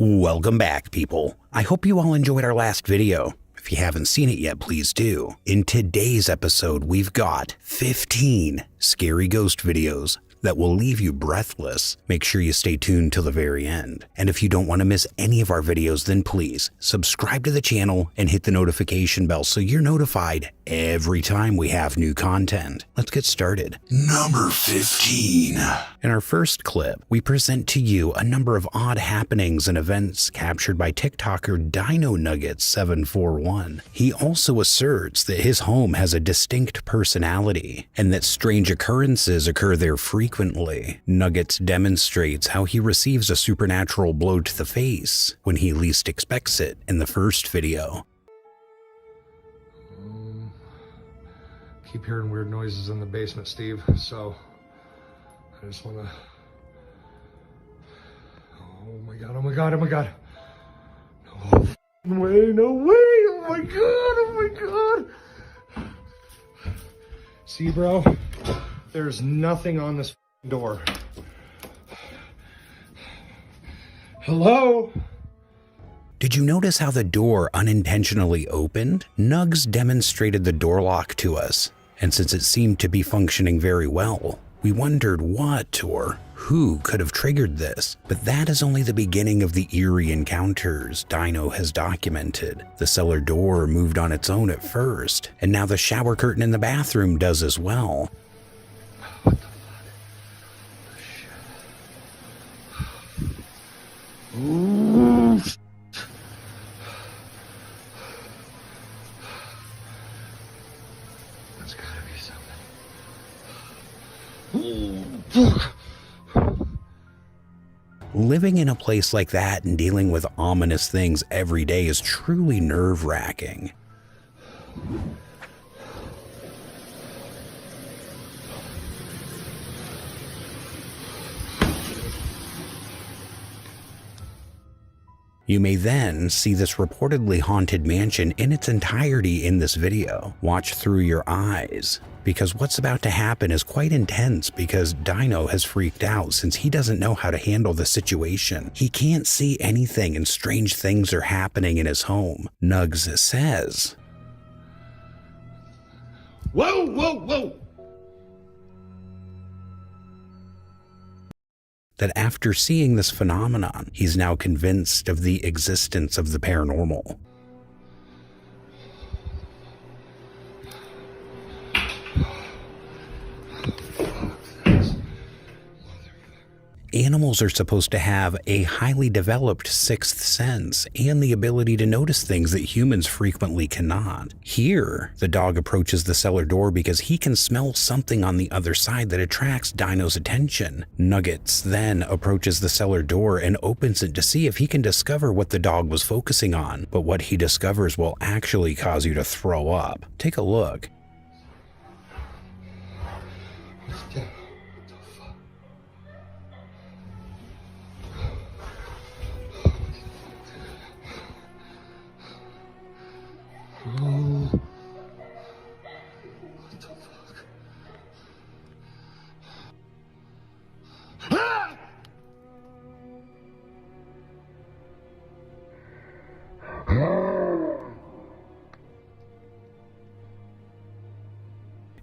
Welcome back, people. I hope you all enjoyed our last video. If you haven't seen it yet, please do. In today's episode, we've got 15 scary ghost videos that will leave you breathless. Make sure you stay tuned till the very end. And if you don't want to miss any of our videos, then please subscribe to the channel and hit the notification bell so you're notified every time we have new content. Let's get started. Number 15. In our first clip, we present to you a number of odd happenings and events captured by TikToker Dino Nuggets 741. He also asserts that his home has a distinct personality and that strange occurrences occur there frequently. Nuggets demonstrates how he receives a supernatural blow to the face when he least expects it in the first video. Keep hearing weird noises in the basement, Steve, so I just want to... Oh my god, oh my god, oh my god. No way, no way, oh my god, oh my god. See, bro, there's nothing on this door. Hello? Did you notice how the door unintentionally opened? Nugs demonstrated the door lock to us, and since it seemed to be functioning very well, we wondered what or who could have triggered this. But that is only the beginning of the eerie encounters Dino has documented. The cellar door moved on its own at first, and now the shower curtain in the bathroom does as well. What the fuck? Shit. Ooh. There's gotta be something. Living in a place like that and dealing with ominous things every day is truly nerve-wracking. You may then see this reportedly haunted mansion in its entirety in this video. Watch through your eyes, because what's about to happen is quite intense because Dino has freaked out since he doesn't know how to handle the situation. He can't see anything and strange things are happening in his home. Nugs says, Whoa, whoa, whoa! that after seeing this phenomenon, he's now convinced of the existence of the paranormal. Animals are supposed to have a highly developed sixth sense and the ability to notice things that humans frequently cannot. Here, the dog approaches the cellar door because he can smell something on the other side that attracts Dino's attention. Nuggets then approaches the cellar door and opens it to see if he can discover what the dog was focusing on, but what he discovers will actually cause you to throw up. Take a look. Oh. What the fuck? Ah!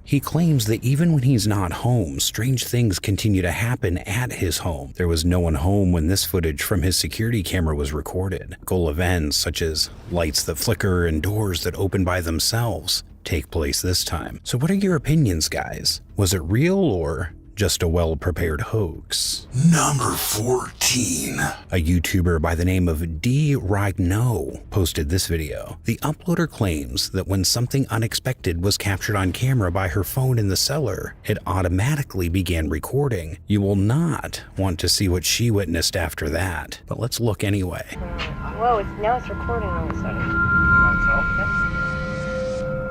He claims that even when he's not home, strange things continue to happen at his home. There was no one home when this footage from his security camera was recorded. Cool events such as lights that flicker and doors that open by themselves take place this time. So what are your opinions, guys? Was it real or just a well-prepared hoax? Number 14. A YouTuber by the name of D. Rigno posted this video. The uploader claims that when something unexpected was captured on camera by her phone in the cellar, it automatically began recording. You will not want to see what she witnessed after that, but let's look anyway. Whoa, now it's recording all of a sudden.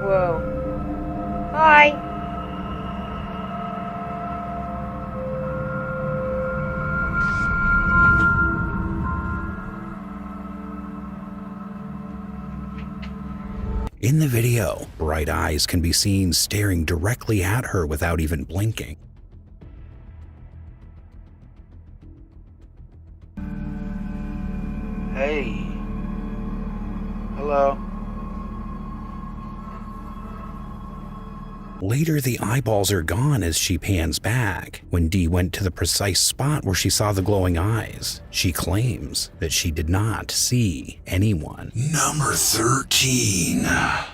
Whoa. Hi. In the video, bright eyes can be seen staring directly at her without even blinking. Hey. Hello. Later, the eyeballs are gone as she pans back. When Dee went to the precise spot where she saw the glowing eyes, she claims that she did not see anyone. Number 13.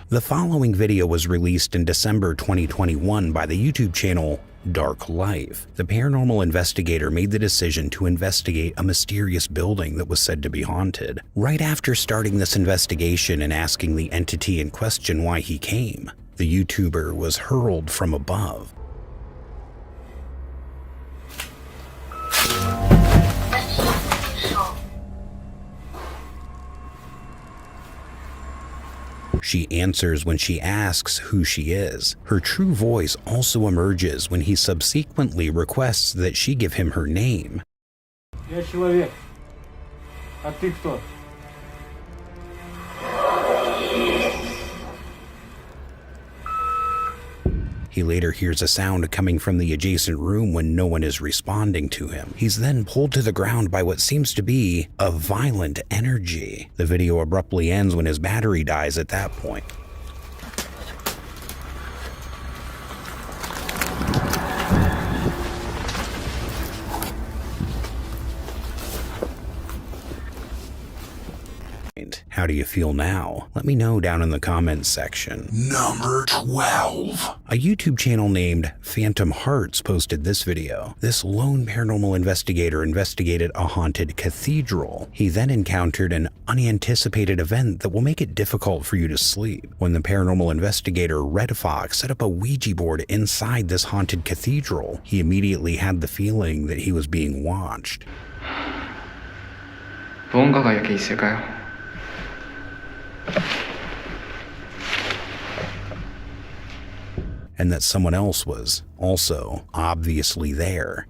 The following video was released in December 2021 by the YouTube channel Dark Life. The paranormal investigator made the decision to investigate a mysterious building that was said to be haunted. Right after starting this investigation and asking the entity in question why he came, the YouTuber was hurled from above. She answers when she asks who she is. Her true voice also emerges when he subsequently requests that she give him her name. Я человек. А ты кто? He later hears a sound coming from the adjacent room when no one is responding to him. He's then pulled to the ground by what seems to be a violent energy. The video abruptly ends when his battery dies at that point. How do you feel now? Let me know down in the comments section. Number 12. A YouTube channel named Phantom Hearts posted this video. This lone paranormal investigator investigated a haunted cathedral. He then encountered an unanticipated event that will make it difficult for you to sleep. When the paranormal investigator Red Fox set up a Ouija board inside this haunted cathedral, he immediately had the feeling that he was being watched. 무언가가 여기 있을까요? And that someone else was also obviously there.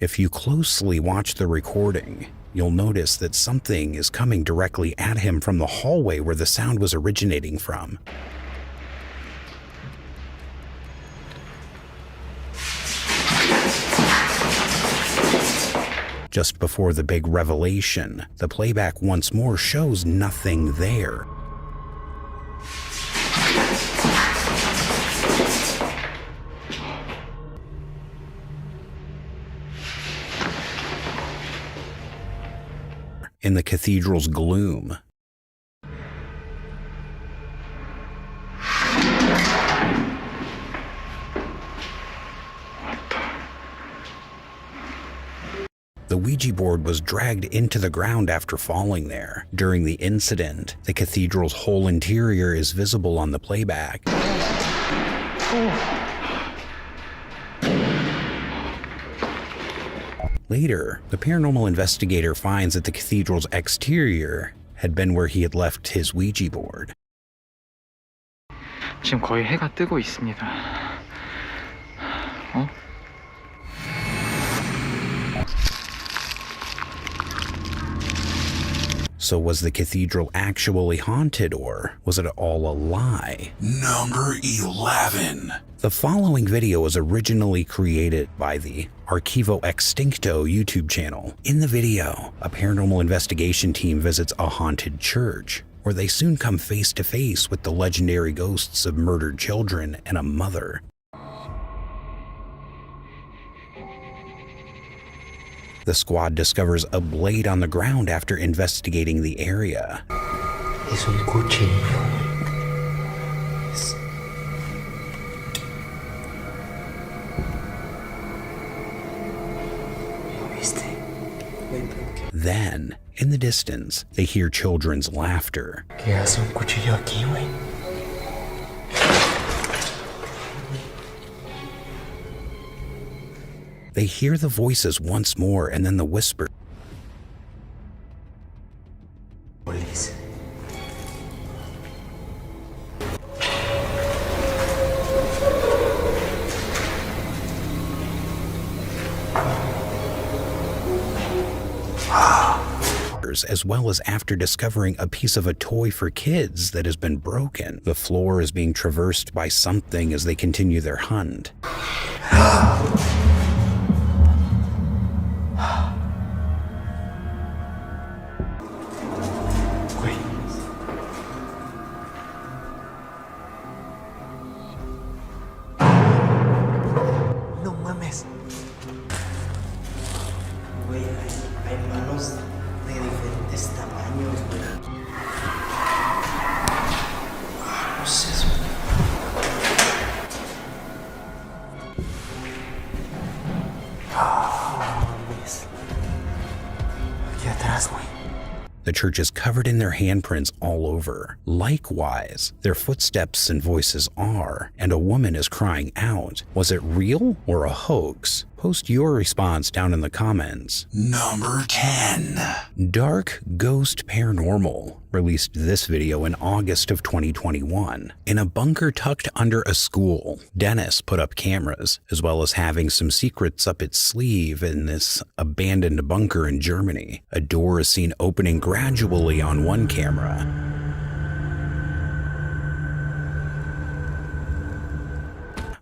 If you closely watch the recording, you'll notice that something is coming directly at him from the hallway where the sound was originating from. Just before the big revelation, the playback once more shows nothing there. In the cathedral's gloom, the Ouija board was dragged into the ground after falling there. During the incident, the cathedral's whole interior is visible on the playback. Later, the paranormal investigator finds that the cathedral's exterior had been where he had left his Ouija board. 지금 거의 해가 뜨고 있습니다. 어? So was the cathedral actually haunted, or was it all a lie? Number 11. The following video was originally created by the Archivo Extincto YouTube channel. In the video, a paranormal investigation team visits a haunted church, where they soon come face to face with the legendary ghosts of murdered children and a mother. The squad discovers a blade on the ground after investigating the area. Es un cuchillo. ¿Lo viste? Then, in the distance, they hear children's laughter. ¿Qué hace un cuchillo aquí, güey? They hear the voices once more and then the whisper. Police. As well as after discovering a piece of a toy for kids that has been broken. The floor is being traversed by something as they continue their hunt. Hay manos de diferentes tamaños, güey. Ah, no sé eso. Ah, ves. Aquí atrás, güey. The church is covered in their handprints all over. Likewise, their footsteps and voices are, and a woman is crying out. Was it real or a hoax? Post your response down in the comments. Number 10. Dark Ghost Paranormal released this video in August of 2021. In a bunker tucked under a school, Dennis put up cameras, as well as having some secrets up its sleeve in this abandoned bunker in Germany. A door is seen opening gradually on one camera.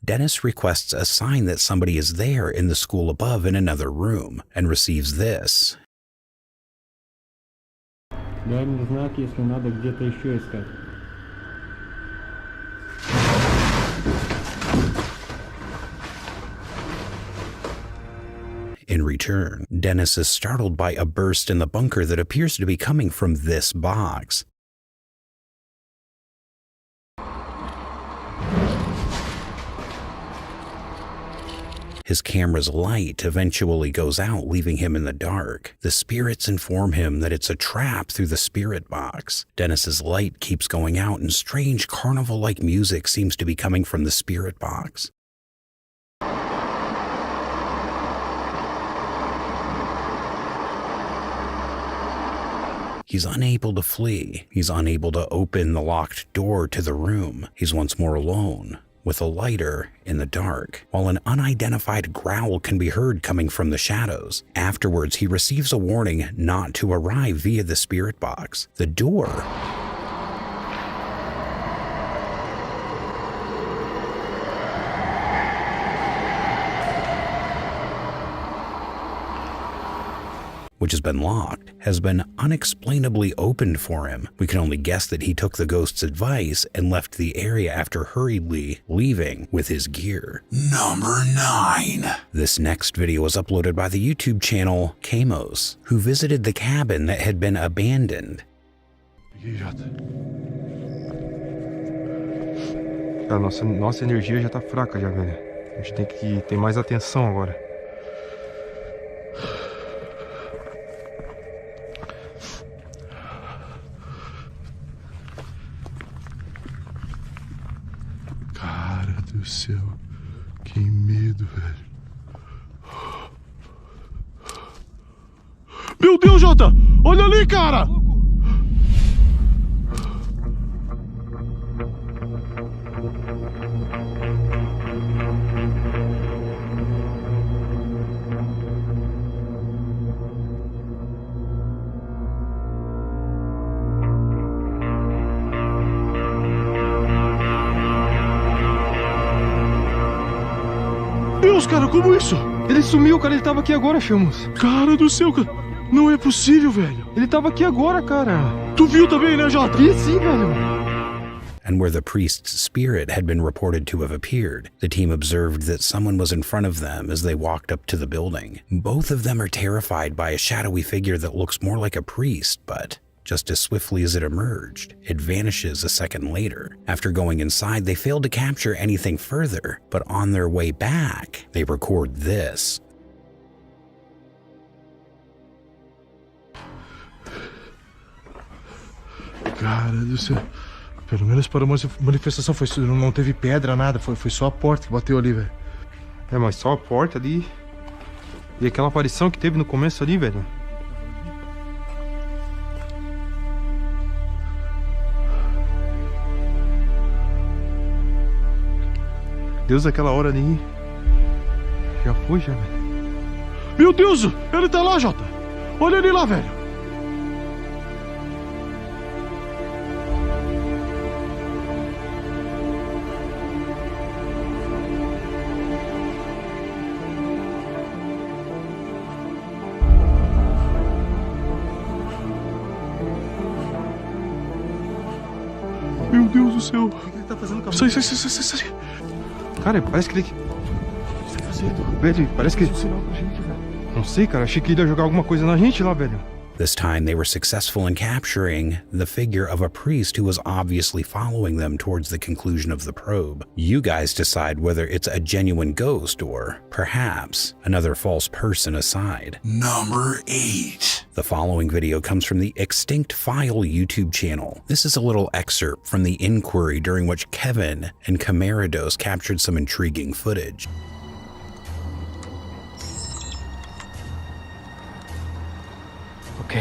Dennis requests a sign that somebody is there in the school above in another room, and receives this. Дай мне знак, если надо где-то еще искать. In return, Dennis is startled by a burst in the bunker that appears to be coming from this box. His camera's light eventually goes out, leaving him in the dark. The spirits inform him that it's a trap through the spirit box. Dennis's light keeps going out, and strange carnival-like music seems to be coming from the spirit box. He's unable to flee. He's unable to open the locked door to the room. He's once more alone, with a lighter in the dark, while an unidentified growl can be heard coming from the shadows. Afterwards, he receives a warning not to arrive via the spirit box. The door which has been locked, has been unexplainably opened for him. We can only guess that he took the ghost's advice and left the area after hurriedly leaving with his gear. Number 9. This next video was uploaded by the YouTube channel Kamos, who visited the cabin that had been abandoned. A nossa energia já tá fraca já, velho. A gente tem que ter mais atenção agora. Cara do céu, que medo, velho. Meu Deus, Jota! Olha ali, cara! Deus, cara, como isso? Ele sumiu, cara, ele tava aqui agora, Chamus. Cara do céu, cara. Não é possível, velho. Ele tava aqui agora, cara. Tu viu também, né, Jota? Vi sim, velho. And where the priest's spirit had been reported to have appeared, the team observed that someone was in front of them as they walked up to the building. Both of them are terrified by a shadowy figure that looks more like a priest, but just as swiftly as it emerged, it vanishes a second later. After going inside, they failed to capture anything further, but on their way back, they record this. Cara do céu. Pelo menos para uma manifestação foi, não teve pedra, nada. Foi só a porta que bateu ali, velho. É, mas só a porta ali. E aquela aparição que teve no começo ali, velho. Deus, aquela hora ali. Já foi, já, velho. Meu Deus! Ele tá lá, Jota! Olha ele lá, velho! Meu Deus do céu! O que ele tá fazendo com a mão? Sai! Cara, parece que ele... O que você tá fazendo? Velho, parece que... Isso é um sinal pra gente, velho. Não sei, cara. Achei que ele ia jogar alguma coisa na gente lá, velho. This time, they were successful in capturing the figure of a priest who was obviously following them towards the conclusion of the probe. You guys decide whether it's a genuine ghost or, perhaps, another false person aside. Number 8. The following video comes from the Extinct File YouTube channel. This is a little excerpt from the inquiry during which Kevin and Camarados captured some intriguing footage. Ok.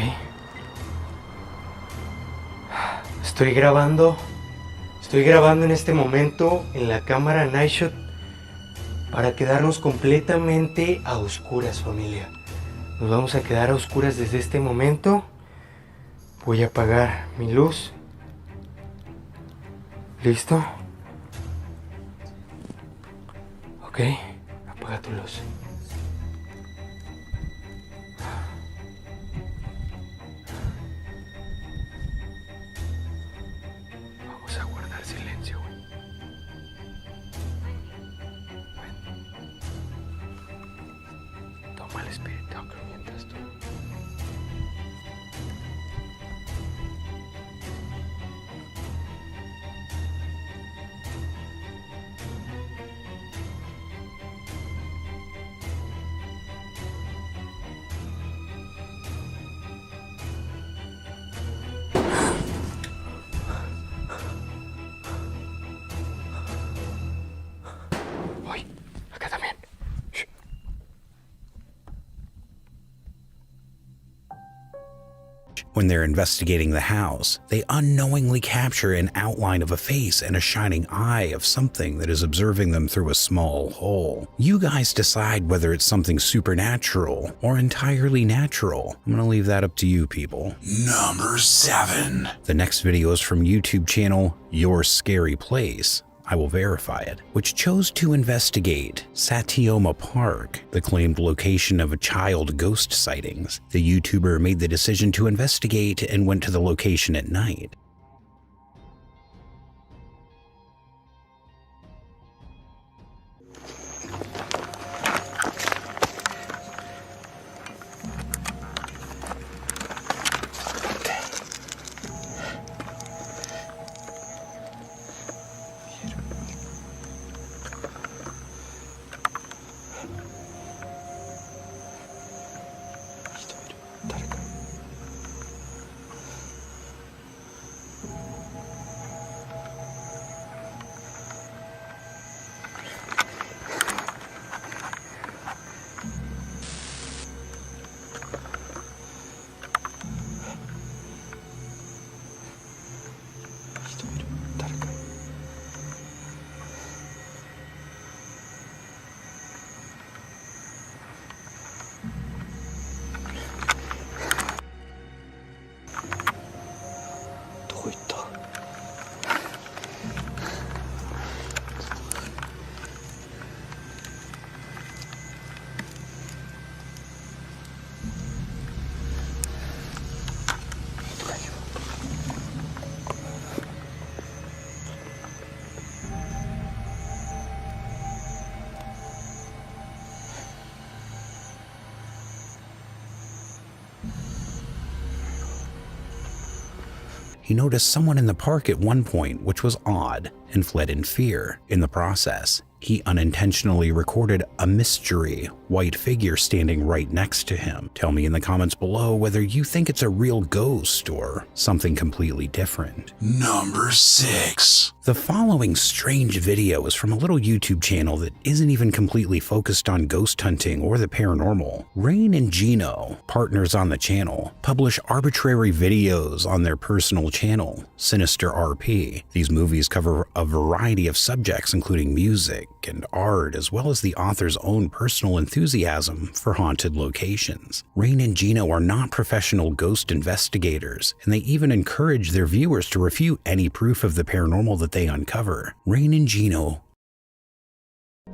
Estoy grabando en este momento en la cámara Night Shot para quedarnos completamente a oscuras, familia. Nos vamos a quedar a oscuras desde este momento. Voy a apagar mi luz. ¿Listo? Ok, apaga tu luz. Vamos a guardar silencio, güey. Toma el Spirit Talker mientras tú. Voy, acá también. Shh. When they're investigating the house, they unknowingly capture an outline of a face and a shining eye of something that is observing them through a small hole. You guys decide whether it's something supernatural or entirely natural. I'm gonna leave that up to you people. Number 7. The next video is from YouTube channel Your Scary Place. I will verify it, which chose to investigate Satioma Park, the claimed location of a child ghost sightings. The YouTuber made the decision to investigate and went to the location at night. He noticed someone in the park at one point, which was odd, and fled in fear. In the process, he unintentionally recorded a mystery white figure standing right next to him. Tell me in the comments below whether you think it's a real ghost or something completely different. Number 6. The following strange video is from a little YouTube channel that isn't even completely focused on ghost hunting or the paranormal. Rain and Gino, partners on the channel, publish arbitrary videos on their personal channel, Sinister RP. These movies cover a variety of subjects including music and art, as well as the author's own personal enthusiasm for haunted locations. Rain and Gino are not professional ghost investigators, and they even encourage their viewers to refute any proof of the paranormal that they uncover. Rain and Gino.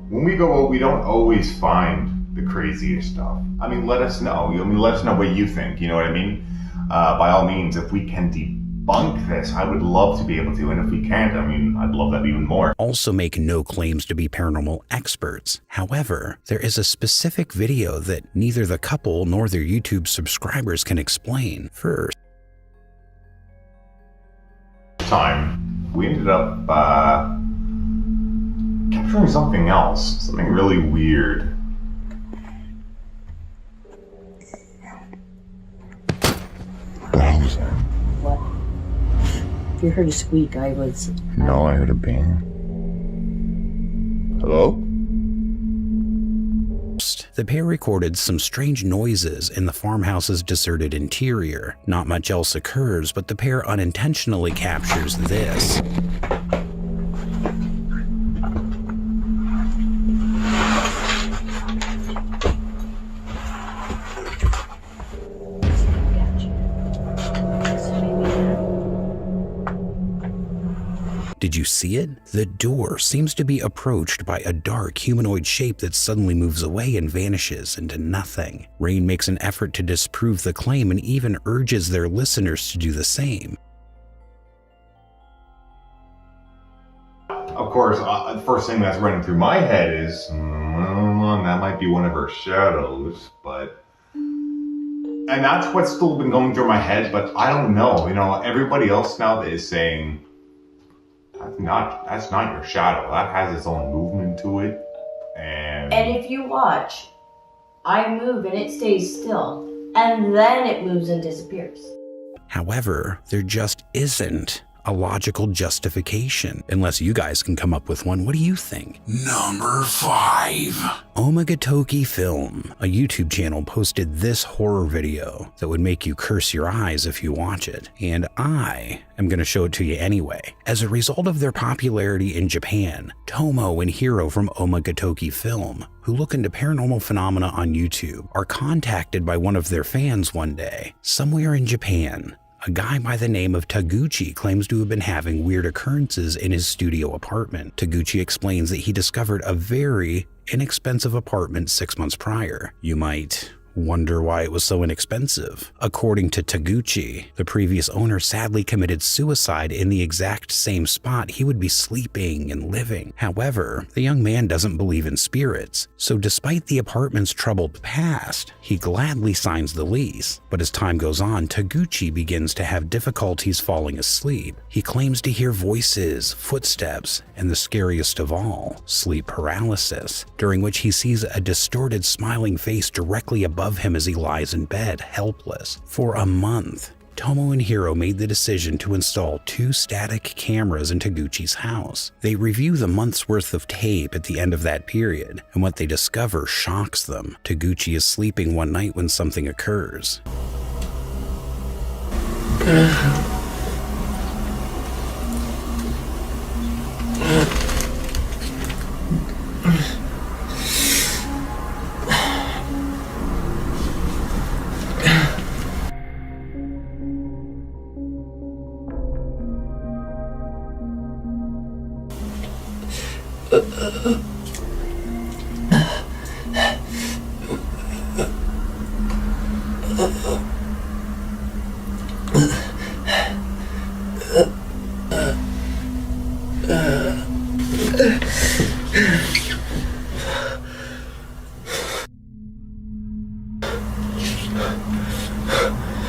When we go out, we don't always find the craziest stuff. I mean, let us know. Let us know what you think. You know what I mean? By all means, if we can debunk this, I would love to be able to. And if we can't, I mean, I'd love that even more. Also make no claims to be paranormal experts. However, there is a specific video that neither the couple nor their YouTube subscribers can explain. First, time, we ended up capturing something else, something really weird. What the hell was that? What? If you heard a squeak, I was... No, I heard a bang. Hello? the pair recorded some strange noises in the farmhouse's deserted interior. Not much else occurs, but the pair unintentionally captures this. Did you see it? The door seems to be approached by a dark humanoid shape that suddenly moves away and vanishes into nothing. Rain makes an effort to disprove the claim and even urges their listeners to do the same. Of course, the first thing that's running through my head is, that might be one of her shadows, but... And that's what's still been going through my head, but I don't know. You know, everybody else now is saying, that's not your shadow. That has its own movement to it. And if you watch, I move and it stays still. And then it moves and disappears. However, there just isn't a logical justification. Unless you guys can come up with one, what do you think? Number 5. Omagatoki Film, a YouTube channel, posted this horror video that would make you curse your eyes if you watch it, and I am going to show it to you anyway. As a result of their popularity in Japan, Tomo and Hiro from Omagatoki Film, who look into paranormal phenomena on YouTube, are contacted by one of their fans one day. Somewhere in Japan, a guy by the name of Taguchi claims to have been having weird occurrences in his studio apartment. Taguchi explains that he discovered a very inexpensive apartment 6 months prior. You might wonder why it was so inexpensive. According to Taguchi, the previous owner sadly committed suicide in the exact same spot he would be sleeping and living. However, the young man doesn't believe in spirits, so despite the apartment's troubled past, he gladly signs the lease. But as time goes on, Taguchi begins to have difficulties falling asleep. He claims to hear voices, footsteps, and the scariest of all, sleep paralysis, during which he sees a distorted smiling face directly above him as he lies in bed, helpless. For a month, Tomo and Hiro made the decision to install 2 static cameras in Taguchi's house. They review the month's worth of tape at the end of that period, and what they discover shocks them. Taguchi is sleeping one night when something occurs.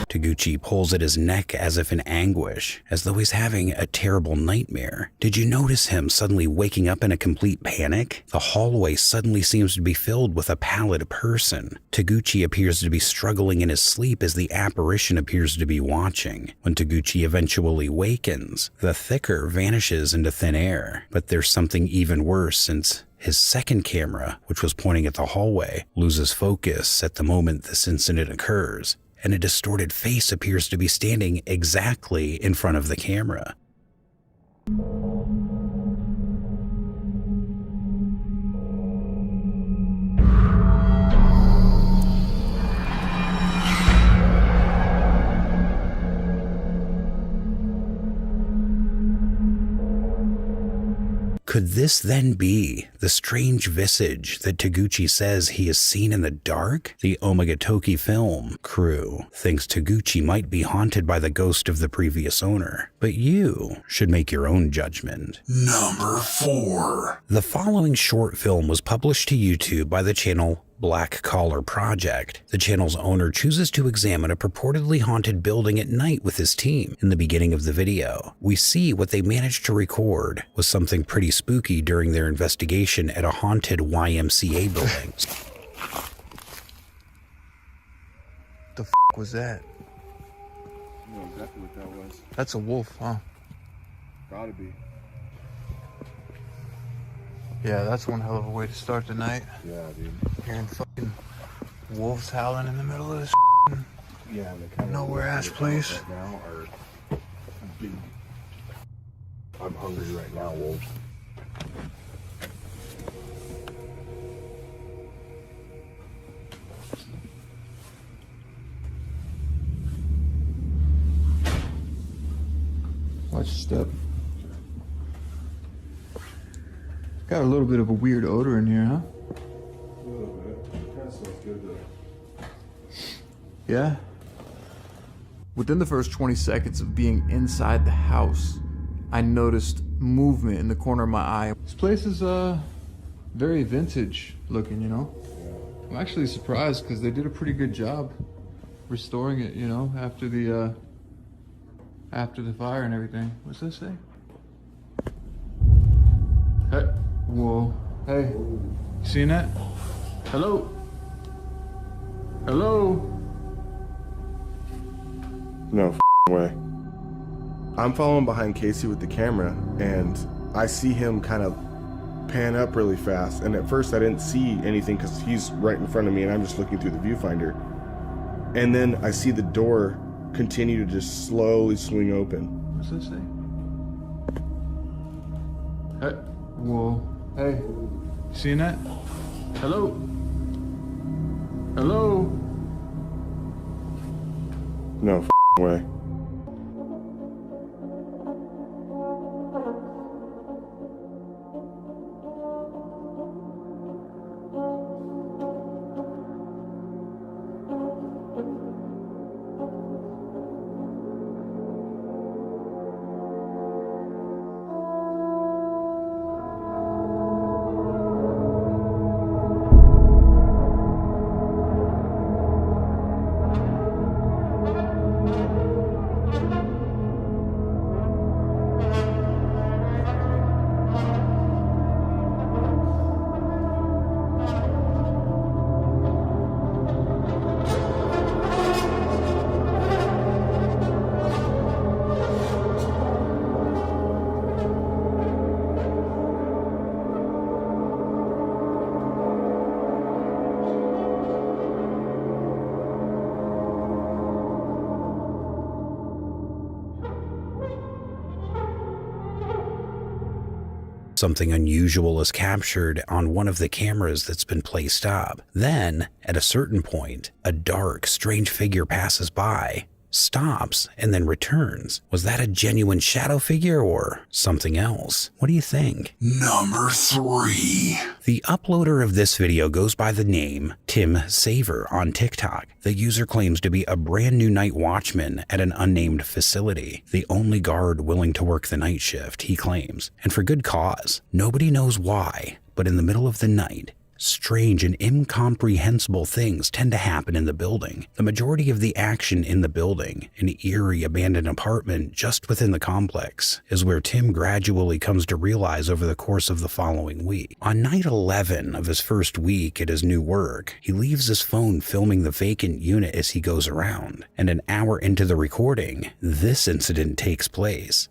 Taguchi pulls at his neck as if in anguish, as though he's having a terrible nightmare. Did you notice him suddenly waking up in a complete panic? The hallway suddenly seems to be filled with a pallid person. Taguchi appears to be struggling in his sleep as the apparition appears to be watching. When Taguchi eventually wakens, the thicker vanishes into thin air. But there's something even worse, since his second camera, which was pointing at the hallway, loses focus at the moment this incident occurs, and a distorted face appears to be standing exactly in front of the camera. Could this then be the strange visage that Taguchi says he has seen in the dark? The Omagatoki film crew thinks Taguchi might be haunted by the ghost of the previous owner, but you should make your own judgment. Number 4. The following short film was published to YouTube by the channel Black Collar Project. The channel's owner chooses to examine a purportedly haunted building at night with his team. In the beginning of the video, we see what they managed to record was something pretty spooky during their investigation at a haunted YMCA building. The f was that? I know exactly what that was. That's a wolf, huh? Gotta be. Yeah, that's one hell of a way to start the night. Yeah, dude. Hearing fucking wolves howling in the middle of this yeah, they kind of nowhere ass place. Right now are big. I'm hungry right now, wolves. Watch your step. Got a little bit of a weird odor in here, huh? A little bit. Kind of smells good though. Yeah. Within the first 20 seconds of being inside the house, I noticed movement in the corner of my eye. This place is very vintage looking, you know? Yeah. I'm actually surprised because they did a pretty good job restoring it, you know, after the fire and everything. What's this say? Hey. Whoa. Hey. Seen that? Hello? Hello? No way. I'm following behind Casey with the camera, and I see him kind of pan up really fast. And at first I didn't see anything because he's right in front of me and I'm just looking through the viewfinder. And then I see the door continue to just slowly swing open. What's this say? Hey. Whoa. Hey. Seen that? Hello? Hello? No way. Something unusual is captured on one of the cameras that's been placed up. Then, at a certain point, a dark, strange figure passes by, stops, and then returns. Was that a genuine shadow figure or something else? What do you think? Number 3. The uploader of this video goes by the name Tim Saver on TikTok. The user claims to be a brand new night watchman at an unnamed facility, the only guard willing to work the night shift, he claims, and for good cause. Nobody knows why, but in the middle of the night, strange and incomprehensible things tend to happen in the building. The majority of the action in the building, an eerie abandoned apartment just within the complex, is where Tim gradually comes to realize over the course of the following week. On night 11 of his first week at his new work, he leaves his phone filming the vacant unit as he goes around, and an hour into the recording, this incident takes place.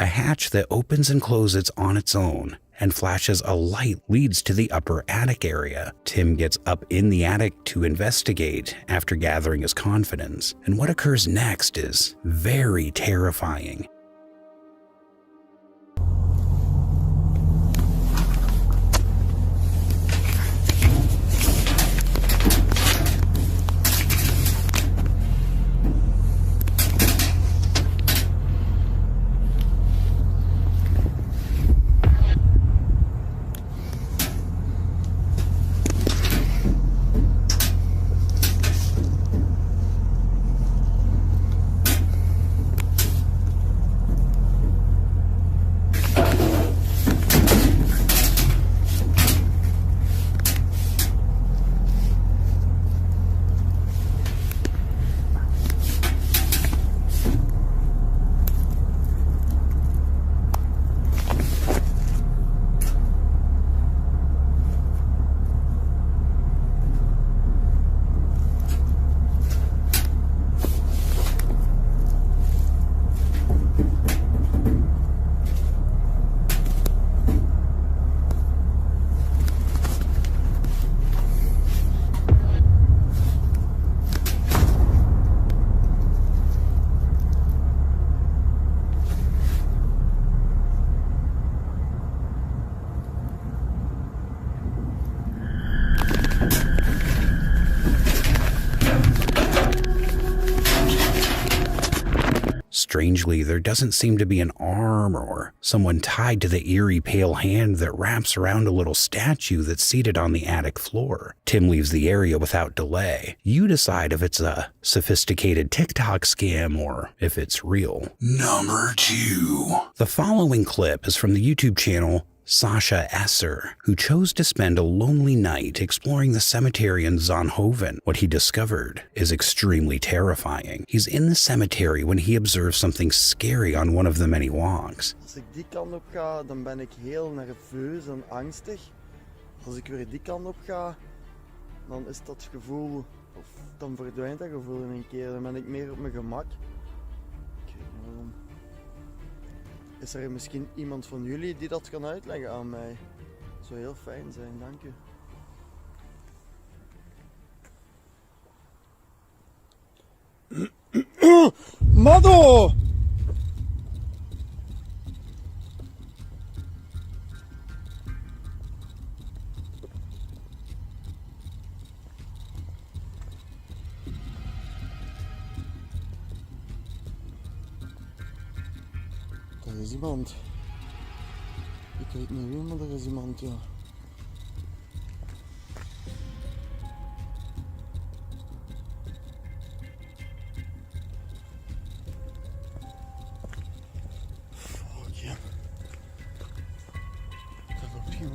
A hatch that opens and closes on its own and flashes a light leads to the upper attic area. Tim gets up in the attic to investigate after gathering his confidence, and what occurs next is very terrifying. Strangely, there doesn't seem to be an arm or someone tied to the eerie pale hand that wraps around a little statue that's seated on the attic floor. Tim leaves the area without delay. You decide if it's a sophisticated TikTok scam or if it's real. Number 2. The following clip is from the YouTube channel Sasha Esser, who chose to spend a lonely night exploring the cemetery in Zonhoven. What he discovered is extremely terrifying. He's in the cemetery when he observes something scary on one of the many walks. Als ik die kant op ga, dan ben ik heel nerveus en angstig. Als ik weer die kant op ga, dan is dat gevoel, of dan verdwijnt dat gevoel in een keer. Dan ben ik meer op mijn gemak. Ik weet niet waarom. Is er misschien iemand van jullie die dat kan uitleggen aan mij? Dat zou heel fijn zijn, dank u. Mado! Er is iemand. Ik weet niet wie, maar er is iemand, ja. Fuck ja. Dat loopt hier.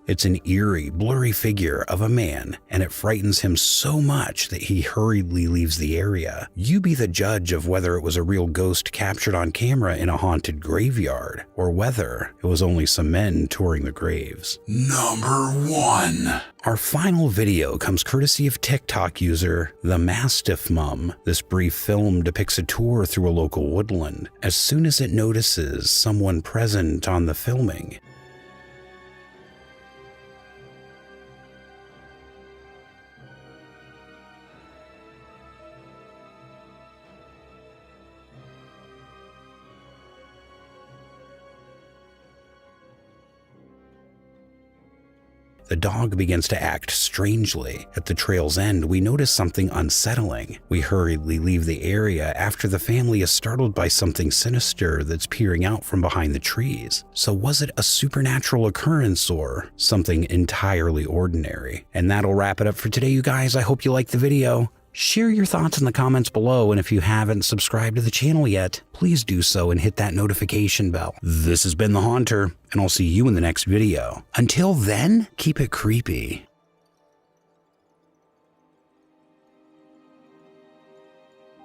It's an eerie, blurry figure of a man, and it frightens him so much that he hurriedly leaves the area. You be the judge of whether it was a real ghost captured on camera in a haunted graveyard, or whether it was only some men touring the graves. Number 1. Our final video comes courtesy of TikTok user The Mastiff Mum. This brief film depicts a tour through a local woodland. As soon as it notices someone present on the filming, the dog begins to act strangely. At the trail's end, we notice something unsettling. We hurriedly leave the area after the family is startled by something sinister that's peering out from behind the trees. So was it a supernatural occurrence or something entirely ordinary? And that'll wrap it up for today, you guys. I hope you liked the video. Share your thoughts in the comments below, and if you haven't subscribed to the channel yet, please do so and hit that notification bell. This has been The Haunter, and I'll see you in the next video. Until then, keep it creepy.